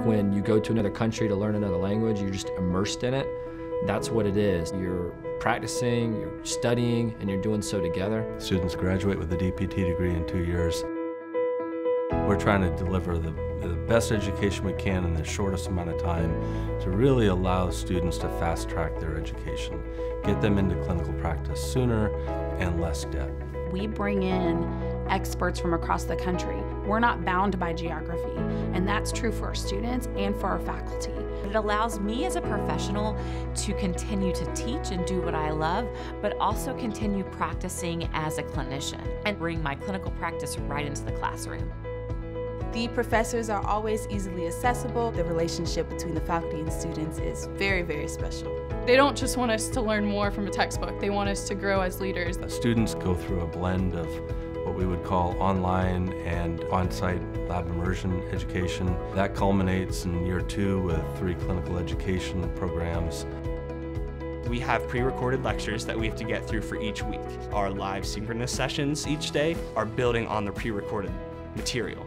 when you go to another country to learn another language, you're just immersed in it. That's what it is. You're practicing, you're studying, and you're doing so together. Students graduate with a DPT degree in 2 years. We're trying to deliver the best education we can in the shortest amount of time to really allow students to fast track their education, get them into clinical practice sooner and less debt. We bring in experts from across the country. We're not bound by geography, and that's true for our students and for our faculty. It allows me as a professional to continue to teach and do what I love, but also continue practicing as a clinician and bring my clinical practice right into the classroom. The professors are always easily accessible. The relationship between the faculty and students is very, very special. They don't just want us to learn more from a textbook, they want us to grow as leaders. Students go through a blend of what we would call online and on-site lab immersion education. That culminates in year 2 with 3 clinical education programs. We have pre-recorded lectures that we have to get through for each week. Our live synchronous sessions each day are building on the pre-recorded material.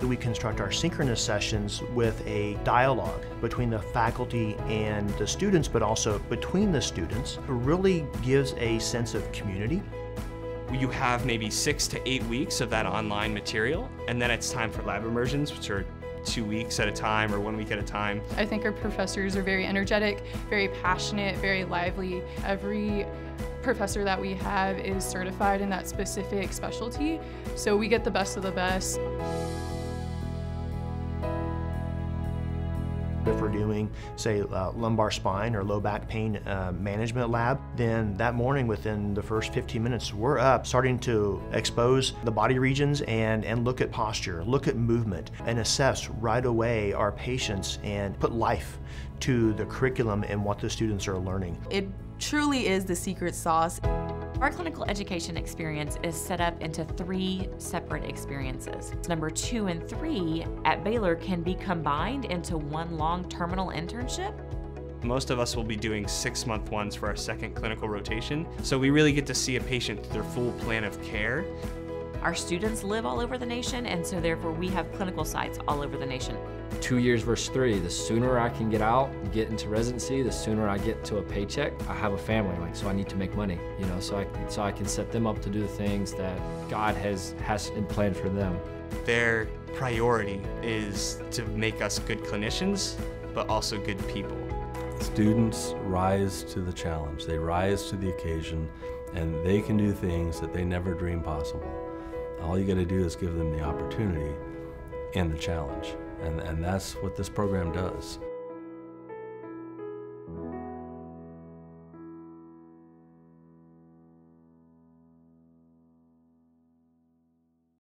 We construct our synchronous sessions with a dialogue between the faculty and the students, but also between the students. It really gives a sense of community. You have maybe 6 to 8 weeks of that online material, and then it's time for lab immersions, which are 2 weeks at a time or 1 week at a time. I think our professors are very energetic, very passionate, very lively. Every professor that we have is certified in that specific specialty, so we get the best of the best. If we're doing, say, lumbar spine or low back pain management lab, then that morning within the first 15 minutes, we're up starting to expose the body regions and look at posture, look at movement, and assess right away our patients and put life to the curriculum and what the students are learning. It truly is the secret sauce. Our clinical education experience is set up into 3 separate experiences. Number 2 and 3 at Baylor can be combined into one long terminal internship. Most of us will be doing 6-month ones for our second clinical rotation, so we really get to see a patient through their full plan of care. Our students live all over the nation, and so therefore we have clinical sites all over the nation. 2 years versus 3, the sooner I can get out, get into residency, the sooner I get to a paycheck. I have a family, so I need to make money, so I can set them up to do the things that God has in plan for them. Their priority is to make us good clinicians, but also good people. Students rise to the challenge, they rise to the occasion, and they can do things that they never dreamed possible. All you got to do is give them the opportunity and the challenge, and that's what this program does.